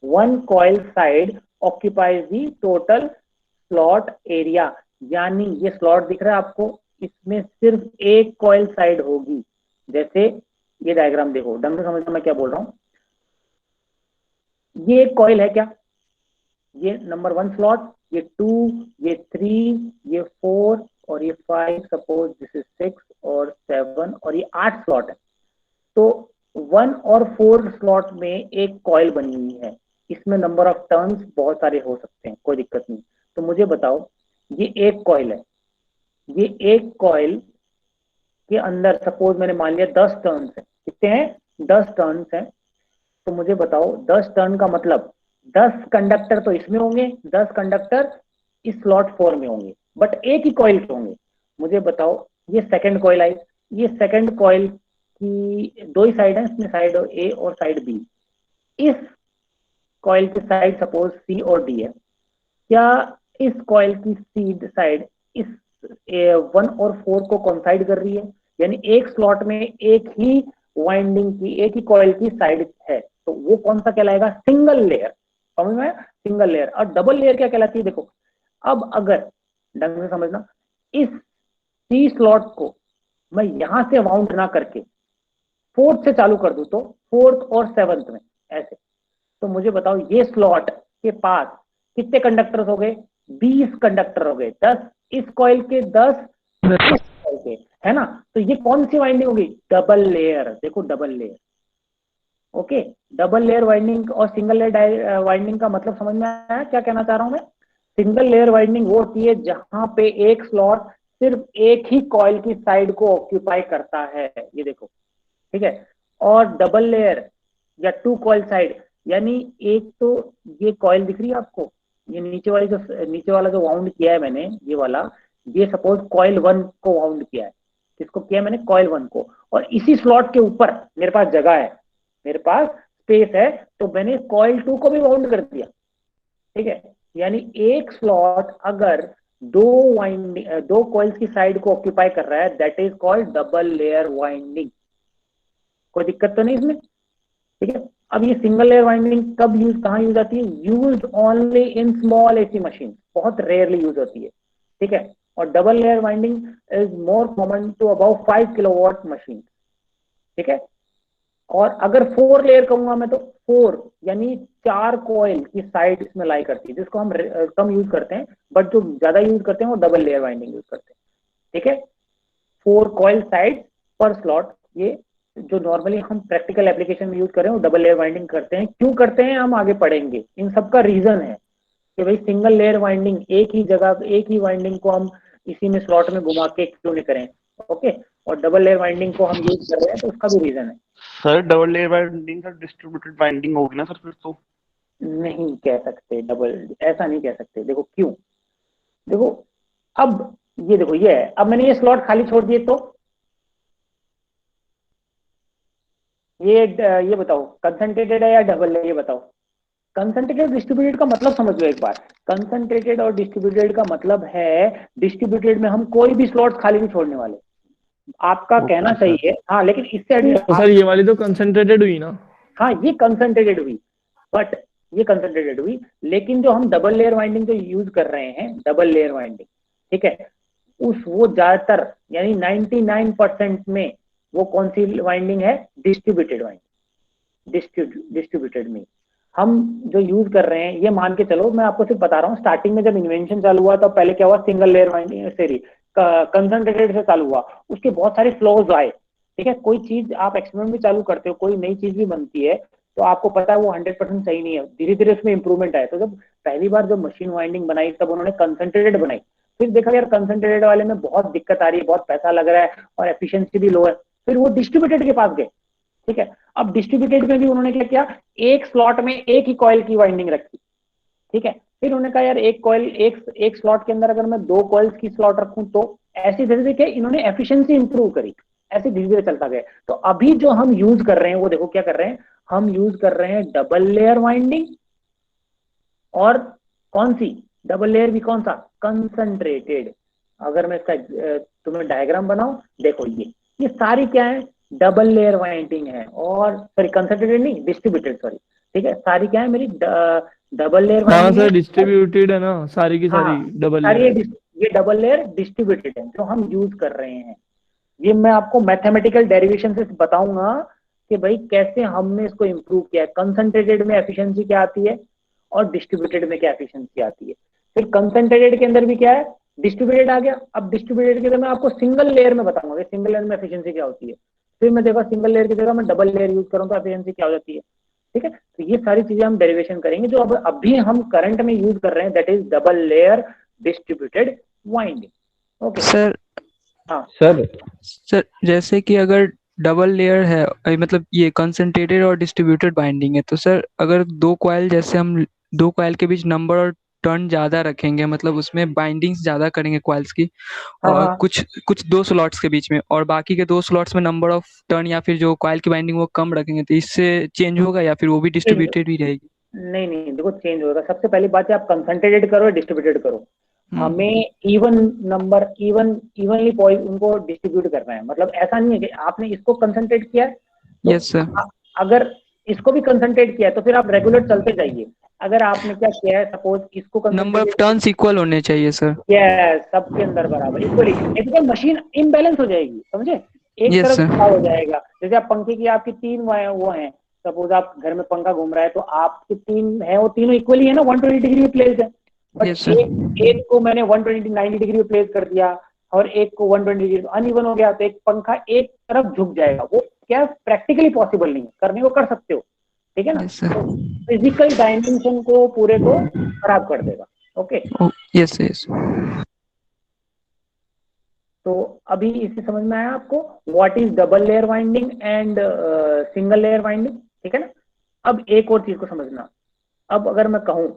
1 coil side occupies the total slot area, यानी ये स्लॉट दिख रहा है आपको, इसमें सिर्फ एक कॉइल साइड होगी। जैसे ये डायग्राम देखो, ढंग से समझना मैं क्या बोल रहा हूं। ये एक कॉइल है क्या, ये नंबर 1 स्लॉट, ये 2, ये 3, ये 4 और ये 5, सपोज दिस इज 6 और 7 और ये 8 स्लॉट है। तो 1 और 4 स्लॉट में एक कॉइल बनी हुई है, इसमें नंबर ऑफ टर्न्स बहुत सारे हो सकते हैं, कोई दिक्कत नहीं। तो मुझे बताओ, ये एक कॉइल है, ये एक कॉइल के अंदर सपोज मैंने मान लिया 10 टर्न्स है, कितने हैं, 10 टर्न्स हैं। तो मुझे बताओ 10 टर्न का मतलब 10 कंडक्टर तो इसमें होंगे, 10 कंडक्टर इस स्लॉट 4 में होंगे, बट एक ही कॉइल के होंगे। मुझे बताओ, ये सेकंड कॉइल आई, ये सेकंड कॉइल की 2 ही साइड है, इसमें साइड ए और साइड बी। इस कॉइल की साइड सपोज सी और डी है, क्या इस कॉइल की सी साइड इस 1 और 4 को कॉन्साइड कर रही है? यानी एक स्लॉट में एक ही वाइंडिंग की, एक ही कॉइल की साइड है, तो वो कौन सा कहलाएगा, सिंगल लेयर। समझ में? Single layer. और डबल लेयर क्या कहलाती है? देखो, अब अगर ढंग से समझना, इस सी स्लॉट को मैं यहां से वाउंड ना करके 4th से चालू कर दूं, तो 4th और 7th में ऐसे, तो मुझे बताओ ये स्लॉट के पास कितने कंडक्टर्स हो गए, 20 कंडक्टर हो गए, 10 इस कॉइल के, 10 इस कॉइल के, है ना। तो ये कौन सी वाइंडिंग होगी, डबल लेयर। देखो double layer, okay. Double layer winding और सिंगल लेयर वाइंडिंग का मतलब समझ में आया क्या कहना चाह रहा हूं मैं? सिंगल लेयर वाइंडिंग वो होती है जहां पे एक स्लॉट सिर्फ एक ही कॉइल की साइड को ऑक्यूपाई करता है, ये देखो, ठीक है। और डबल लेयर या 2 कॉइल साइड, यानी एक तो ये कॉइल दिख रही है आपको, ये नीचे वाली जो, नीचे वाला जो वाउंड किया है मैंने, ये वाला, ये सपोज कॉइल 1 को वाउंड किया है, किसको किया मैंने, कॉइल 1 को। और इसी स्लॉट के ऊपर मेरे पास जगह है, मेरे पास स्पेस है, तो मैंने कॉइल 2 को भी वाउंड कर दिया, ठीक है। यानी एक स्लॉट अगर 2 कॉइल्स की साइड को ऑक्यूपाई कर रहा है, that is called double layer winding. कोई दिक्कत तो नहीं इसमें, ठीक है। अब ये सिंगल लेयर वाइंडिंग कब कहाँ यूज आती है, use only in small AC machine, बहुत रेयरली यूज होती है, ठीक है। और double layer winding is more common to about 5 kilowatt machine, ठीक है। और अगर 4 लेयर कहूंगा मैं, तो 4 यानी 4 कॉइल की साइड इसमें लाई करती है, जिसको हम कम यूज करते हैं, बट जो ज्यादा यूज करते हैं वो डबल लेयर वाइंडिंग यूज करते हैं, ठीक है। 4 कॉइल साइड पर स्लॉट, ये जो नॉर्मली हम प्रैक्टिकल एप्लीकेशन में यूज कर रहे हैं वो डबल लेयर वाइंडिंग करते हैं। क्यों करते हैं हम आगे पढ़ेंगे। इन सब का रीजन है कि भाई सिंगल लेयर वाइंडिंग एक ही जगह एक ही वाइंडिंग को हम इसी में स्लॉट में घुमा के क्यों नहीं करें। ओके, और डबल लेयर वाइंडिंग को हम यूज कर रहे हैं तो उसका भी रीजन है। Sir double layer winding sir distributed winding होगी ना सर फिर तो? नहीं कह सकते डबल, ऐसा नहीं कह सकते। देखो क्यों, देखो अब ये देखो ये है, अब मैंने ये स्लॉट खाली छोड़ दिए तो ये बताओ कंसंट्रेटेड है या डबल है, ये बताओ। कंसंट्रेटेड डिस्ट्रीब्यूटेड का मतलब समझ लो एक बार। कंसंट्रेटेड और डिस्ट्रीब्यूटेड का मतलब है डिस्ट्रीब्यूटेड में हम कोई भी स्लॉट खाली नहीं छोड़ने वाले। आपका कहना सही है, हाँ, लेकिन इससे तो सर ये वाली तो कंसंट्रेटेड हुई ना? हाँ ये कंसंट्रेटेड हुई, बट ये कंसंट्रेटेड हुई, लेकिन जो हम डबल लेयर वाइंडिंग जो यूज कर रहे हैं, डबल लेयर वाइंडिंग, ठीक है, वो ज्यादातर यानी 99% में वो कौन सी वाइंडिंग है? Distributed winding. डिस्ट्रीब्यूटेड में हम जो यूज कर रहे हैं, ये मान के चलो, मैं आपको सिर्फ बता रहा हूँ, स्टार्टिंग में जब इन्वेंशन चालू हुआ तो पहले क्या हुआ? Single layer winding sorry concentrated से चालू हुआ, उसके बहुत सारे फ्लॉज आए। ठीक है, कोई चीज आप एक्सपेरिमेंट में चालू करते हो, कोई नई चीज भी बनती है तो आपको पता है वो 100% सही नहीं है, धीरे धीरे उसमें इंप्रूवमेंट आए। तो जब पहली बार जब मशीन वाइंडिंग बनाई तब उन्होंने कंसंट्रेटेड बनाई, फिर देखा यार कंसंट्रेटेड वाले में बहुत दिक्कत आ रही है, बहुत पैसा लग रहा है और एफिशिएंसी भी लो है, फिर वो डिस्ट्रीब्यूटेड के पास गए। ठीक है, अब डिस्ट्रीब्यूटेड में भी उन्होंने क्या किया? एक स्लॉट में एक ही कॉइल की वाइंडिंग रखी। ठीक है, फिर उन्होंने कहा यार एक कॉइल एक स्लॉट के अंदर अगर मैं 2 कॉइल्स की स्लॉट रखूं तो ऐसी धीरे धीरे इन्होंने एफिशिएंसी इंप्रूव करी, ऐसे धीरे धीरे चलता गया। तो अभी जो हम यूज कर रहे हैं वो देखो क्या कर रहे हैं, हम यूज कर रहे हैं डबल लेयर वाइंडिंग, और कौन सी डबल लेयर भी? कौन सा? कंसंट्रेटेड। अगर मैं इसका तुम्हें डायग्राम बनाऊं, देखो ये सारी क्या है? डबल लेयर वाइंडिंग है, और सॉरी कंसंट्रेटेड नहीं, डिस्ट्रीब्यूटेड, सॉरी। ठीक है, सारी क्या है मेरी? डबल लेयर हाँ वाइंडिंग सर डिस्ट्रीब्यूटेड है ना, सारी की सारी हाँ, डबल सारी लेयर। ये डबल लेयर डिस्ट्रीब्यूटेड है जो हम यूज कर रहे हैं। ये मैं आपको मैथमेटिकल डेरिवेशन से बताऊंगा कि भाई कैसे हमने इसको इंप्रूव किया है। कंसंट्रेटेड में एफिशिएंसी क्या आती है और डिस्ट्रीब्यूटेड में क्या एफिशिएंसी आती है। फिर कंसंट्रेटेड के अंदर भी क्या है? डिस्ट्रीब्यूटेड आ गया। अब डिस्ट्रीब्यूटेड के अंदर मैं आपको सिंगल लेयर में बताऊंगा कि सिंगल लेयर में एफिशिएंसी क्या होती है। फिर मैं देखा सिंगल लेयर की जगह मैं डबल लेयर यूज करूँ तो एफिशिएंसी क्या हो जाती है। ठीक है, तो ये सारी चीजें हम डेरिवेशन करेंगे जो अब अभी हम करंट में यूज कर रहे हैं, that is double layer distributed winding. Okay sir हाँ सर जैसे कि अगर डबल लेयर है मतलब ये कंसंट्रेटेड और डिस्ट्रीब्यूटेड बाइंडिंग है, तो सर अगर 2 कॉइल, जैसे हम 2 कॉइल के बीच नंबर और टर्न ज्यादा रखेंगे, मतलब उसमें बाइंडिंग्स ज्यादा करेंगे कॉइल्स की, हाँ और हाँ कुछ 2 स्लॉट्स के बीच में, और बाकी के 2 स्लॉट्स में नंबर ऑफ टर्न या फिर जो कॉइल की बाइंडिंग वो कम रखेंगे, तो इससे चेंज होगा या फिर वो भी डिस्ट्रीब्यूटेड ही रहेगी? नहीं नहीं, देखो चेंज होगा। सबसे पहली बात है आप कंसंट्रेटेड करो डिस्ट्रीब्यूटेड करो, हमें इवन नंबर इवनली पॉइंट उनको डिस्ट्रीब्यूट करना है। मतलब ऐसा नहीं है कि आपने इसको कंसंट्रेट किया है तो यस सर। अगर इसको भी कंसंट्रेट किया है तो फिर आप रेगुलर चलते जाइए। अगर आपने क्या किया है, सपोज इसको number of concentrate, turns equal होने चाहिए सर। यस, सबके अंदर बराबर इक्वली, नहीं तो मशीन इनबैलेंस हो जाएगी, समझे? एक यस तरफ सर। क्या हो जाएगा, जैसे आप पंखे की आपकी 3 वो हैं, सपोज आप घर में पंखा घूम रहा है तो आपके 3 है, वो तीनों इक्वली है ना, 120 डिग्री में प्लेस है। But yes sir. एक को मैंने 120 90 डिग्री में प्लेस कर दिया और एक को 120 डिग्री, अनइवन हो गया तो एक पंखा एक तरफ झुक जाएगा। वो क्या प्रैक्टिकली पॉसिबल नहीं है, करने को कर सकते हो, ठीक है ना, यस सर। तो फिजिकल डायमेंशन को पूरे को खराब कर देगा। Okay, yes yes. तो अभी इसे समझ में आया आपको what is double layer winding and single layer winding, ठीक है ना। अब एक और चीज को समझना, अब अगर मैं कहूं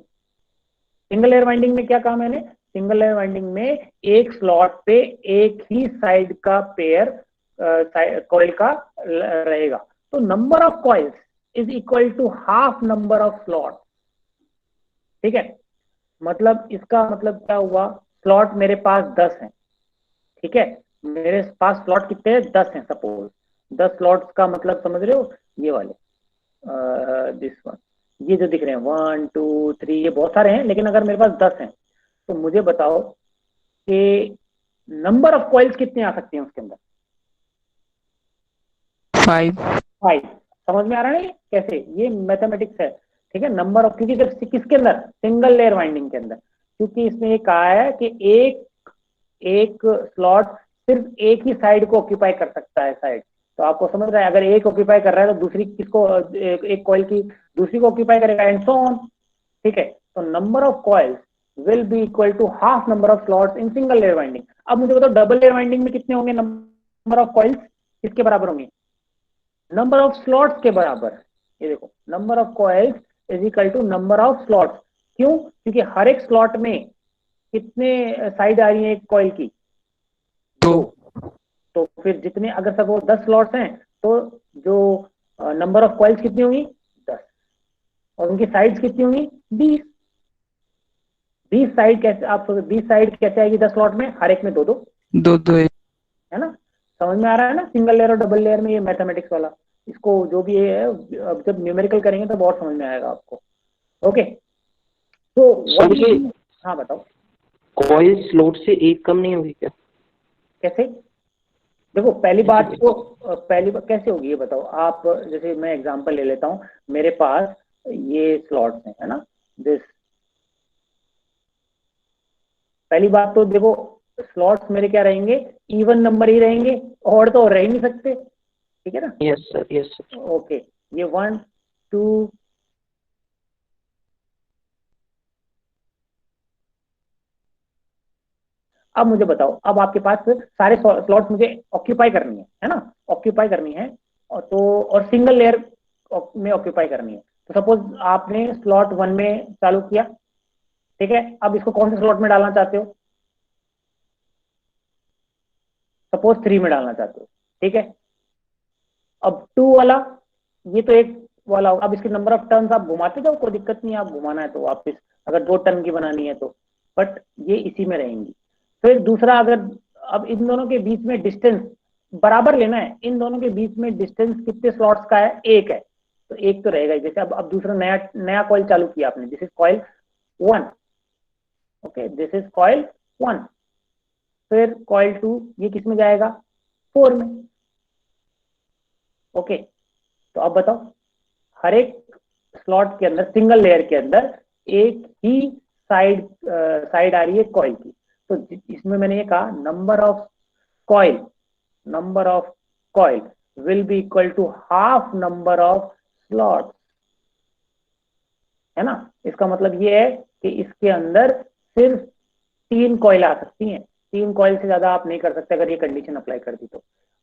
सिंगल लेयर वाइंडिंग में क्या कहा मैंने, सिंगल लेयर वाइंडिंग में एक स्लॉट पे एक ही साइड का पेयर कॉइल का रहेगा, तो number of coils is equal to half number of slot. ठीक है, मतलब इसका मतलब क्या हुआ, स्लॉट मेरे पास 10 हैं, ठीक है, मेरे पास स्लॉट कितने हैं? 10 हैं। सपोज 10 स्लॉट्स का मतलब समझ रहे हो, ये वाले दिस वन, ये जो दिख रहे हैं 1 2 3, ये बहुत सारे हैं, लेकिन अगर मेरे पास 10 हैं तो मुझे बताओ कि नंबर ऑफ कॉइल्स कितने आ सकते हैं उसके अंदर? 5। समझ में आ रहा है कैसे? ये मैथमेटिक्स है, ठीक है। नंबर ऑफ, क्योंकि जब किसके अंदर? सिंगल लेयर वाइंडिंग के अंदर, क्योंकि इसमें ये कहा है कि एक स्लॉट सिर्फ एक ही साइड को ऑक्यूपाई कर सकता है साइड। तो आपको समझ रहा है, अगर एक ऑक्यूपाई कर रहा है तो दूसरी किसको, एक कॉइल की दूसरी को ऑक्यूपाई करेगा एंड सो ऑन, ठीक है। तो number of coils will be equal to half number of slots in single layer winding. अब मुझे बताओ डबल लेयर वाइंडिंग में कितने होंगे नंबर ऑफ कॉइल्स, किसके बराबर होंगे, नंबर ऑफ स्लॉट्स के बराबर। ये देखो number of coils is equal to number of slots. क्यों, क्योंकि हर एक स्लॉट में कितने साइड आ रही है एक कॉइल की, दो। तो फिर जितने, अगर सपोज 10 स्लॉट्स हैं तो जो नंबर ऑफ कॉइल्स कितनी होंगी 10, और उनकी साइड्स कितनी होंगी 20। 20 साइड कैसे, आप 20 साइड कैसे आएगी 10 स्लॉट में, हर एक में दो दो है ना। समझ में आ रहा है ना, सिंगल लेयर और डबल लेयर में ये मैथमेटिक्स वाला, इसको जो भी है अब जब न्यूमेरिकल करेंगे तो बहुत समझ में आएगा आपको। ओके तो हाँ बताओ, कॉइल स्लॉट से एक कम नहीं होगी क्या? कैसे, देखो पहली बात तो पहली बात कैसे होगी ये बताओ आप। जैसे मैं एग्जांपल ले लेता हूँ, मेरे पास ये स्लॉट्स हैं, है ना, दिस। पहली बात तो देखो स्लॉट्स मेरे क्या रहेंगे, इवन नंबर ही रहेंगे, और तो रह ही नहीं सकते, ठीक है ना। Yes sir. ओके, ये 1 2 अब मुझे बताओ, अब आपके पास सारे स्लॉट्स मुझे ऑक्यूपाई करनी है ना, ऑक्यूपाई करनी है, और तो और सिंगल लेयर में ऑक्यूपाई करनी है। तो सपोज आपने स्लॉट 1 में चालू किया, ठीक है, अब इसको कौन से स्लॉट में डालना चाहते हो, सपोज 3 में डालना चाहते हो, ठीक है। अब 2 वाला, ये तो एक वाला, अब इसके नंबर ऑफ टर्न्स आप घुमाते जाओ, कोई दिक्कत नहीं है, आप घुमाना है तो वापस, अगर 2 टर्न की बनानी है तो, बट ये इसी में रहेंगी। फिर दूसरा, अगर अब इन दोनों के बीच में डिस्टेंस बराबर लेना है, इन दोनों के बीच में डिस्टेंस कितने स्लॉट्स का है, एक है, तो एक तो रहेगा ही। जैसे अब दूसरा नया कॉइल चालू किया आपने, this is coil 1, okay, this is coil 1। फिर कॉइल 2 ये किस में जाएगा, 4 में, ओके। तो अब बताओ, हर एक स्लॉट के अंदर, सिंगल लेयर के अंदर एक ही साइड आ रही है कॉइल की। तो इसमें मैंने ये कहा number of coil will be equal to half number of slot, है ना। इसका मतलब ये है कि इसके अंदर सिर्फ 3 कॉइल आ सकती हैं, 3 कॉइल से ज्यादा आप नहीं कर सकते अगर ये कंडीशन अप्लाई कर दी तो।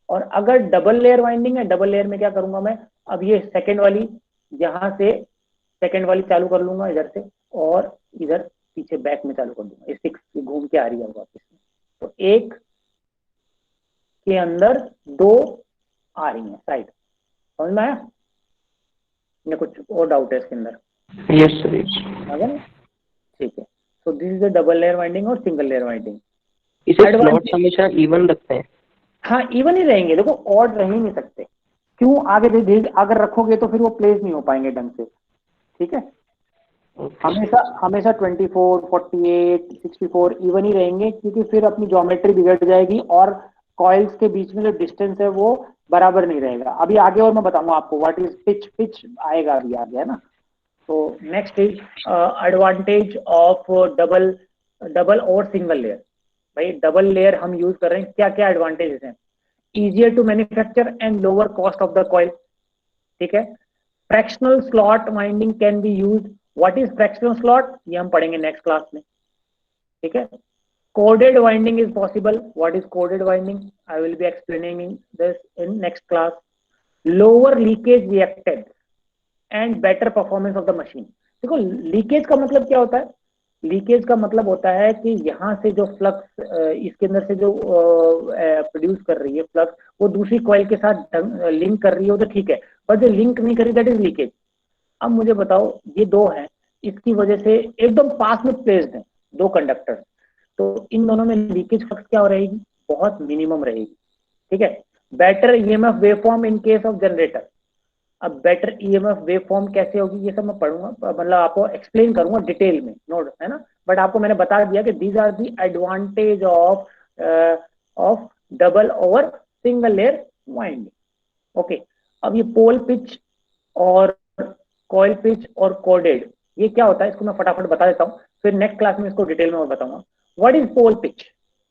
और अगर डबल लेयर वाइंडिंग है, डबल लेयर में क्या करूंगा मैं, अब ये सेकेंड वाली, यहां से सेकेंड वाली चालू कर लूंगा इधर से, और इधर पीछे बैक में चालू कर दूंगा, ये 6 घूम के आ रही है वापस में। तो एक के अंदर 2 आ रही है साइड, समझ में आया या कुछ और डाउट है इसके अंदर? Yes sir. आ गया ना, ठीक है। So this is the double layer winding और सिंगल लेयर वाइंडिंग। इसे स्लॉट्स हमेशा इवन रखते हैं? हाँ इवन ही रहेंगे, देखो ऑड रह ही नहीं सकते। क्यों, आगे अगर रखोगे तो फिर वो प्लेस नहीं हो पाएंगे ढंग से, ठीक है। हमेशा 24 48 64 इवन ही रहेंगे, क्योंकि फिर अपनी ज्योमेट्री बिगड़ जाएगी और कॉइल्स के बीच में जो डिस्टेंस है वो बराबर नहीं रहेगा। अभी आगे और मैं बताऊंगा आपको व्हाट इज पिच आएगा अभी आगे, है ना। तो next is advantage of double और सिंगल लेयर। भाई डबल लेयर हम यूज कर रहे हैं, क्या क्या एडवांटेजेस हैं, easier to manufacture and lower cost of the coil, ठीक है। Fractional slot winding can be used. What is fractional slot, ये हम पढ़ेंगे नेक्स्ट क्लास में, ठीक है। Coded winding is possible. What is coded winding, I will be explaining this in next class. Lower leakage reacted and better performance of the machine. देखो लीकेज का मतलब क्या होता है, लीकेज का मतलब होता है कि यहाँ से जो फ्लक्स इसके अंदर से जो प्रोड्यूस कर रही है फ्लक्स, वो दूसरी कॉइल के साथ लिंक कर रही हो तो ठीक है, पर जो लिंक नहीं कर रही दैट इज लीकेज। अब मुझे बताओ, ये 2 हैं, इसकी वजह से एकदम पास में प्लेस्ड है 2 कंडक्टर, तो इन दोनों में लीकेज फ्लक्स क्या हो रहेगी, बहुत मिनिमम रहेगी, ठीक है। Better EMF waveform in case of generator. अब बेटर ईएमएफ वेवफॉर्म कैसे होगी ये सब मैं पढ़ूंगा, मतलब आपको एक्सप्लेन करूंगा डिटेल में, नोट है ना। बट आपको मैंने बता दिया कि these are the advantage of double और सिंगल लेयर वाइंडिंग, ओके। अब ये पोल पिच और कॉइल पिच और कोडेड, ये क्या होता है इसको मैं फटाफट बता देता हूँ, फिर नेक्स्ट क्लास में इसको डिटेल में और बताऊंगा। व्हाट इज पोल पिच,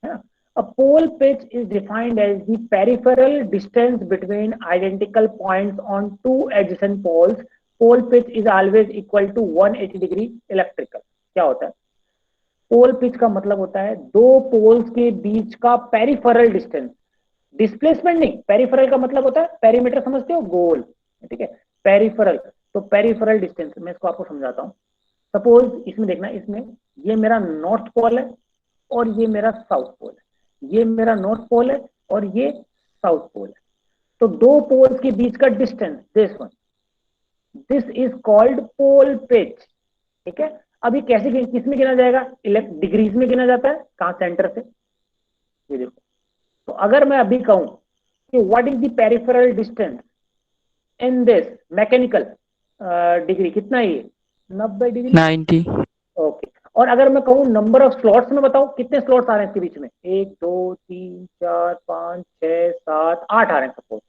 है ना। A pole pitch is defined as the peripheral distance between identical points on two adjacent poles. Pole pitch is always equal to 180 degree electrical. क्या होता है? पोल पिच का मतलब होता है दो पोल्स के बीच का पेरिफेरल डिस्टेंस, डिस्प्लेसमेंट नहीं, पेरिफेरल का मतलब होता है पेरीमीटर, समझते हो, गोल, ठीक है, पेरिफेरल, तो पेरिफेरल डिस्टेंस मैं इसको आपको समझाता हूँ। सपोज इसमें देखना, इसमें ये मेरा नॉर्थ पोल है और ये मेरा साउथ पोल है, ये मेरा नॉर्थ पोल है और ये साउथ पोल है, तो दो पोल्स के बीच का distance this is called pole pitch, ठीक है। अभी कैसे किसमें गिना जाएगा? डिग्रीज में गिना जाता है, कहां, सेंटर से, ये देखो। तो अगर मैं अभी कहूं कि what is the peripheral distance in this mechanical degree, कितना है ये? 90 डिग्री, 90। ओके। और अगर मैं कहूं नंबर ऑफ स्लॉट्स में, बताओ कितने स्लॉट्स आ रहे हैं इसके बीच में? 1 2 3 4 5 6 7 8 आ रहे हैं सपोज,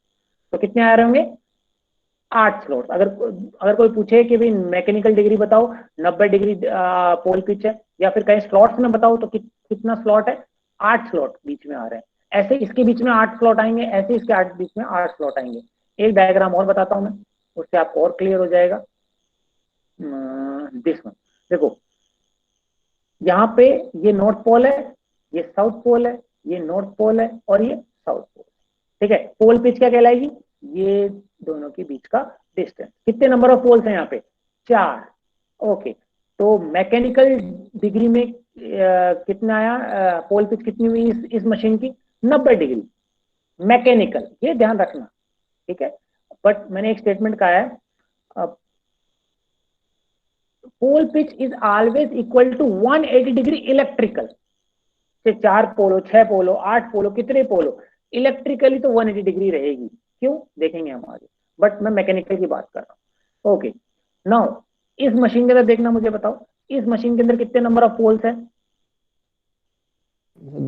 तो कितने आ रहे होंगे? 8 स्लॉट्स। अगर कोई पूछे कि भाई मैकेनिकल डिग्री बताओ, 90 डिग्री पोल पिच है, या फिर कहीं स्लॉट्स में बताओ तो कितना स्लॉट है? 8 स्लॉट बीच में आ रहे हैं। ऐसे इसके बीच में 8 स्लॉट आएंगे, ऐसे इसके 8 बीच में 8 स्लॉट आएंगे। एक डायग्राम और बताता हूं मैं, उससे आपको और क्लियर हो जाएगा। दिस वन देखो, यहाँ पे ये नॉर्थ पोल है, ये साउथ पोल है, ये नॉर्थ पोल है और ये साउथ पोल, ठीक है। पोल पिच क्या कहलाएगी? ये दोनों के बीच का डिस्टेंस। कितने नंबर ऑफ पोल्स हैं यहाँ पे? 4, ओके। तो मैकेनिकल डिग्री में कितना आया? पोल पिच कितनी हुई इस मशीन की? 90 डिग्री मैकेनिकल, ये ध्यान रखना, ठीक है। बट मैंने एक स्टेटमेंट कहा है, pole pitch is always equal to 180 degree electrical. से 4 पोलो, 6 पोलो, 8 पोलो, कितने पोलो, इलेक्ट्रिकली तो 180 डिग्री रहेगी। क्यों, देखेंगे हम आगे, बट मैं मैकेनिकल की बात कर रहा हूँ। ओके, नाउ इस मशीन के अंदर देखना, मुझे बताओ इस मशीन के अंदर कितने नंबर ऑफ पोल्स हैं?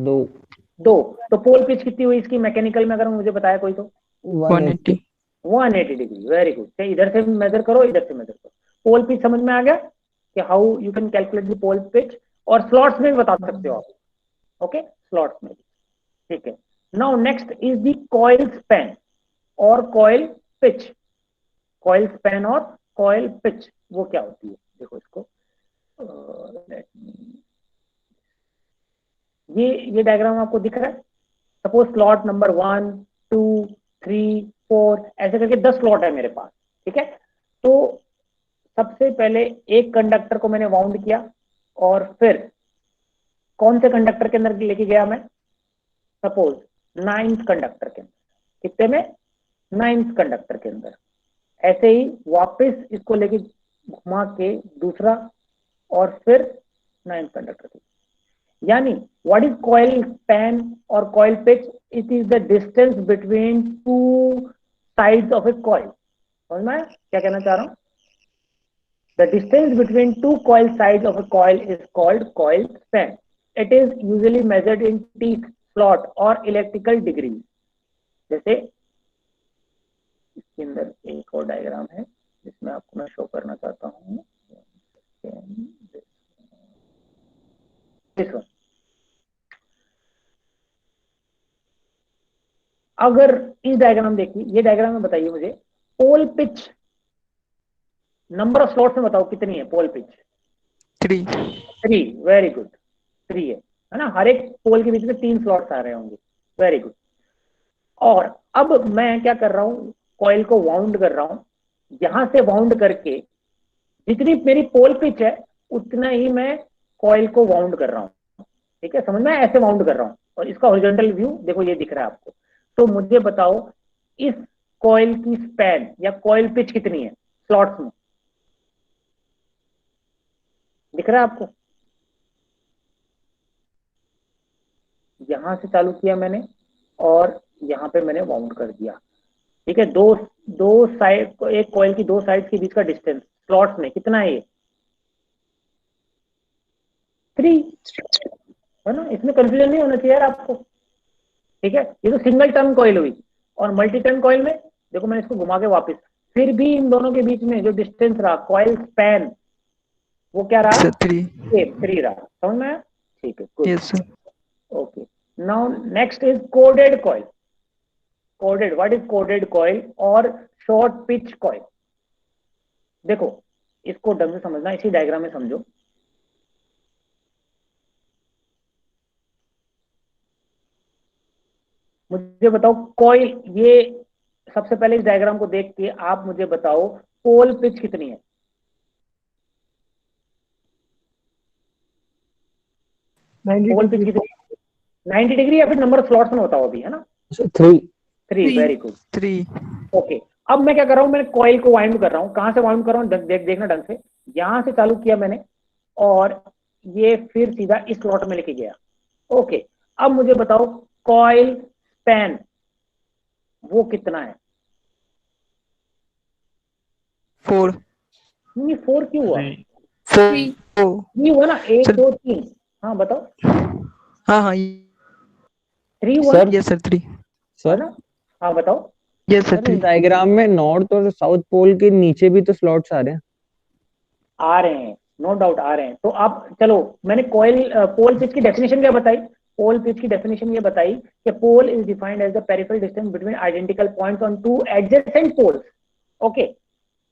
2। तो पोल पिच कितनी हुई इसकी मैकेनिकल में, अगर मुझे बताया कोई तो? 180। 180 डिग्री, वेरी गुड। इधर से मेजर करो, इधर से मेजर करो। पोल पिच समझ में आ गया कि how you can calculate the pole pitch, और स्लॉट्स में भी बता सकते हो आप, ओके, स्लॉट्स में भी, ठीक है। Now next is the coil span और कॉइल पिच। कॉइल स्पैन और कॉइल पिच वो क्या होती है? देखो इसको, ये डायग्राम आपको दिख रहा है। सपोज स्लॉट नंबर 1 2 3 4 ऐसे करके 10 स्लॉट है मेरे पास, ठीक है। तो सबसे पहले एक कंडक्टर को मैंने वाउंड किया, और फिर कौन से कंडक्टर के अंदर लेके गया मैं? सपोज 9th कंडक्टर के अंदर। कितने में? 9th कंडक्टर के अंदर। ऐसे ही वापस इसको लेके घुमा के दूसरा, और फिर 9th कंडक्टर के। यानी व्हाट इज कॉइल स्पैन और coil pitch? It is the distance between two sides of A coil. समझ में आया क्या कहना चाह रहा हूं? The distance between two coil sides of a coil is called coil span. It is usually measured in teeth, slot or electrical degrees. जैसे इसके अंदर एक और डायग्राम है जिसमें आपको मैं शो करना चाहता हूँ। This one. अगर इस डायग्राम देखिए, ये डायग्राम में बताइए मुझे, pole pitch number of slots में बताओ कितनी है पोल पिच? 3। वेरी गुड, 3 है ना। हर एक पोल के बीच में 3 स्लॉट्स आ रहे होंगे, वेरी गुड। और अब मैं क्या कर रहा हूँ? कॉइल को वाउंड कर रहा हूँ। यहां से वाउंड करके जितनी मेरी पोल पिच है उतना ही मैं कॉइल को वाउंड कर रहा हूँ, ठीक है, समझ में? ऐसे वाउंड कर रहा हूँ, और इसका हॉरिजॉन्टल व्यू देखो, ये दिख रहा है आपको। तो मुझे बताओ इस कॉइल की स्पैन या कॉइल पिच कितनी है स्लॉट्स में? दिख रहा है आपको? यहां से चालू किया मैंने और यहां पे मैंने वाउंड कर दिया, ठीक है। दो साइड, एक कॉइल की 2 साइड के बीच का डिस्टेंस स्लॉट्स में कितना है? ये 3 है ना। इसमें कंफ्यूजन नहीं होना चाहिए यार आपको, ठीक है। ये तो सिंगल टर्न कॉइल हुई, और मल्टी टर्न कॉइल में देखो मैंने इसको घुमा के वापस, फिर भी इन दोनों के बीच में जो डिस्टेंस रहा कॉइल स्पैन वो क्या रहा? 3। 3 रहा। समझ में आया? ठीक है, good, yes sir. Okay. Now next is coded coil. Coded, what is coded coil और शॉर्ट पिच कॉइल? देखो इसको ढंग से समझना, इसी डायग्राम में समझो. मुझे बताओ कॉइल, ये सबसे पहले इस डायग्राम को देख के आप मुझे बताओ पोल पिच कितनी है? 90 पोल पिच डिग्री. कितनी है? 90 डिग्री या फिर नंबर ऑफ स्लॉट्स में बताओ अभी, है ना? 3. 3. Very good. 3. ओके, अब मैं क्या कर रहा हूं, मैं कॉइल को वाइंड कर रहा हूं. कहां से वाइंड कर रहा हूं देखना ढंग से. यहां से चालू किया मैंने और ये फिर सीधा इस स्लॉट में लेके गया. ओके, अब मुझे बताओ कॉइल स्पैन वो कितना है? 4. नहीं 4 क्यों हुआ? 4. नहीं हुआ ना, 1 सर 2 3. हाँ बताओ. हाँ हाँ 3 हुआ सर यस सर 3. है सर ना? हाँ बताओ. यस सर सर इस 3. डायग्राम में नॉर्थ और साउथ पोल के नीचे भी तो स्लॉट्स आ रहे हैं. आ रहे हैं, नो डाउट आ रहे हैं. तो आप चलो, मैंने कॉइल पोल पिच की डेफिनेशन क्या बताई? पोल पिच की डेफिनेशन ये बताई कि pole is defined as the peripheral distance between identical points on two adjacent poles. Okay,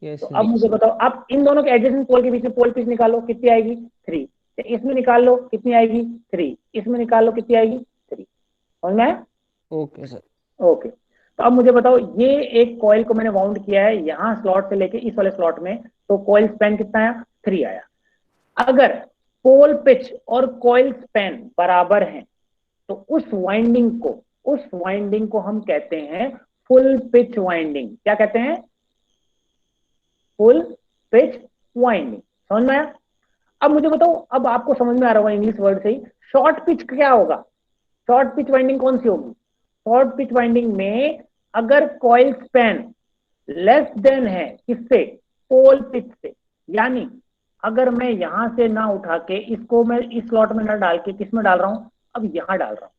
yes तो अब मुझे बताओ, आप इन दोनों के एडजेसेंट पोल के बीच में पोल पिच निकालो, कितनी आएगी? 3. इसमें निकाल लो कितनी आएगी? 3. इसमें निकाल लो कितनी आएगी? 3. समझ में आया? Okay sir. ओके, तो अब मुझे बताओ, ये एक कॉइल को मैंने वाउंड किया है यहां स्लॉट से लेके इस वाले स्लॉट में, तो कॉइल स्पैन कितना आया? 3 आया. अगर पोल पिच और कॉइल स्पैन बराबर हैं तो उस वाइंडिंग को हम कहते हैं फुल पिच वाइंडिंग. क्या कहते हैं? Full pitch winding. समझ में आया? अब मुझे बताओ, अब आपको समझ में आ रहा होगा इंग्लिश वर्ड से ही, शॉर्ट पिच क्या होगा? शॉर्ट पिच वाइंडिंग कौन सी होगी? शॉर्ट पिच वाइंडिंग में अगर कॉइल स्पैन लेस देन है किससे? पोल पिच से. यानी अगर मैं यहां से ना उठा के इसको मैं इस स्लॉट में ना डाल के किस में डाल रहा हूं? अब यहां डाल रहा हूं,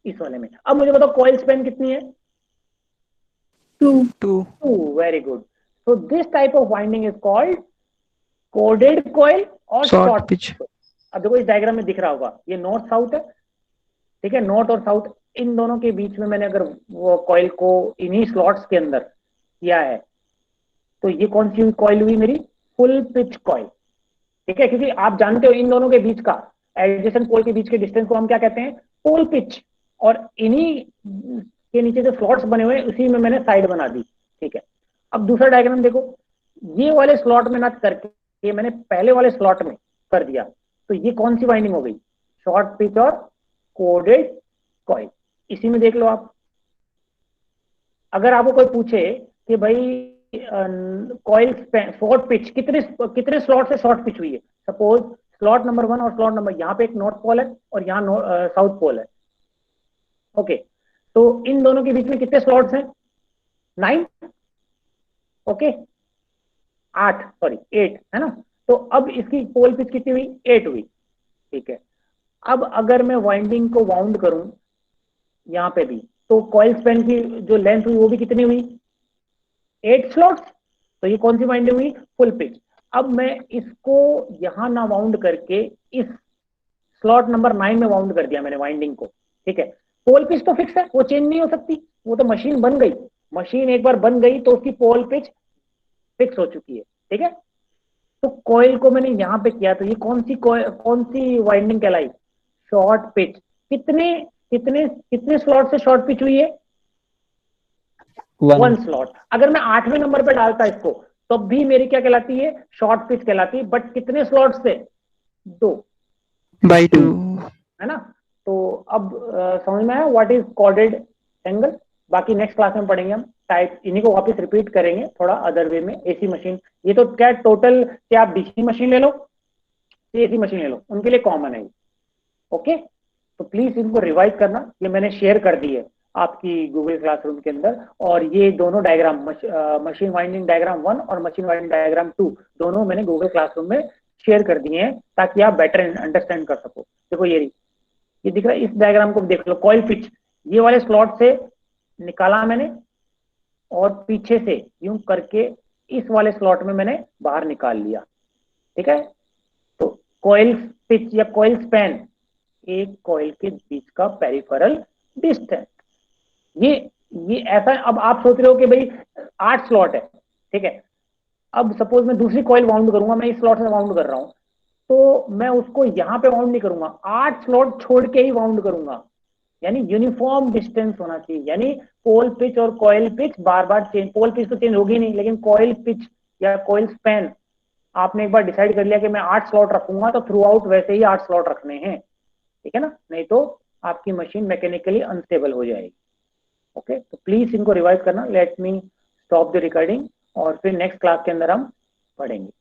इस वाले में. अब मुझे बताओ कॉइल स्पैन कितनी है? 2. Very good. So this type of winding is called coded coil और शॉर्ट शॉर्ट. पिच. अब देखो इस डायग्राम में दिख रहा होगा, ये नॉर्थ साउथ है. ठीक है, नॉर्थ और साउथ, इन दोनों के बीच में मैंने अगर वो कॉइल को इन्हीं स्लॉट्स के अंदर किया है तो ये कौन सी कॉइल हुई मेरी? Full pitch coil. ठीक है, क्योंकि आप जानते हो इन दोनों के बीच का, एडजेसेंट पोल के बीच के डिस्टेंस को हम क्या कहते हैं? Pole pitch. और इन्हीं के नीचे जो स्लॉट्स बने हुए हैं उसी में मैंने साइड बना दी. ठीक है, अब दूसरा डायग्राम देखो, ये वाले स्लॉट में ना करके मैंने पहले वाले स्लॉट में कर दिया, तो ये कौन सी वाइंडिंग हो गई? शॉर्ट पिच और कोडेड कॉइल. इसी में देख लो आप. अगर आपको कोई पूछे कि भाई कॉइल शॉर्ट पिच कितने स्लॉट से शॉर्ट पिच हुई है, सपोज स्लॉट नंबर 1 और स्लॉट नंबर, यहाँ पे एक नॉर्थ पोल है और यहाँ साउथ पोल है. ओके, तो इन दोनों के बीच में कितने स्लॉट्स हैं? 9. ओके, 8 सॉरी 8 है ना. तो अब इसकी पोल पिच कितनी हुई? 8 हुई. ठीक है, अब अगर मैं वाइंडिंग को वाउंड करूं यहाँ पे भी, तो कॉइल स्पैन की जो लेंथ हुई वो भी कितनी हुई? 8 स्लॉट्स. तो ये कौन सी वाइंडिंग हुई? Full pitch. अब मैं इसको यहां ना वाउंड करके इस स्लॉट नंबर 9 में वाउंड कर दिया मैंने वाइंडिंग को. ठीक है, पोल पिच तो फिक्स है, वो चेंज नहीं हो सकती, वो तो मशीन बन गई. मशीन एक बार बन गई तो उसकी पोल पिच फिक्स हो चुकी है. ठीक है, तो कॉइल को मैंने यहाँ पे किया, तो ये कौन सी वाइंडिंग कहलाई? Short pitch. कितने कितने कितने स्लॉट से शॉर्ट पिच हुई है? 1 स्लॉट. अगर मैं 8वें नंबर पे डालता इसको तो भी मेरी क्या कहलाती है? शॉर्ट पिच कहलाती है. बट कितने स्लॉट से? 2. 2. है ना. तो अब समझ में आया व्हाट इज कॉर्डेड एंगल. बाकी नेक्स्ट क्लास में पढ़ेंगे हम टाइप, इन्हीं को वापस रिपीट करेंगे थोड़ा अदर वे में. एसी मशीन, ये तो क्या टोटल, क्या आप डीसी मशीन ले लो, एसी मशीन ले लो, उनके लिए कॉमन है. ओके, तो प्लीज इनको रिवाइज करना. ये मैंने शेयर कर दी है आपकी गूगल क्लासरूम के अंदर. और ये दोनों डायग्राम, मशीन वाइंडिंग डायग्राम 1 और मशीन वाइंडिंग डायग्राम 2, दोनों मैंने गूगल क्लासरूम में शेयर कर दिए हैं ताकि आप बेटर अंडरस्टैंड कर सको. देखो ये दिख रहा है, इस डायग्राम को देख लो. कॉइल पिच ये वाले स्लॉट से निकाला मैंने और पीछे से यूं करके इस वाले स्लॉट में मैंने बाहर निकाल लिया. ठीक है, तो कॉइल पिच या कॉइल स्पैन एक कॉइल के बीच का पेरिफेरल डिस्टेंस। ये ऐसा, अब आप सोच रहे हो कि भाई 8 स्लॉट है, ठीक है, अब सपोज मैं दूसरी कॉइल वाउंड करूंगा, मैं इस स्लॉट से वाउंड कर रहा हूं, तो मैं उसको यहां पे वाउंड नहीं करूंगा, 8 स्लॉट छोड़ के ही वाउंड करूंगा, यानी यूनिफॉर्म डिस्टेंस होना चाहिए। यानी पोल पिच और कॉइल पिच बार बार चेंज, पोल पिच तो चेंज होगी नहीं, लेकिन कॉइल पिच या कॉइल स्पैन आपने एक बार डिसाइड कर लिया कि मैं 8 स्लॉट रखूंगा, तो थ्रू आउट वैसे ही 8 स्लॉट रखने हैं, ठीक है ना, नहीं तो आपकी मशीन मैकेनिकली अनस्टेबल हो जाएगी। ओके, तो प्लीज इनको रिवाइज करना। Let me stop the recording और फिर नेक्स्ट क्लास के अंदर हम पढ़ेंगे।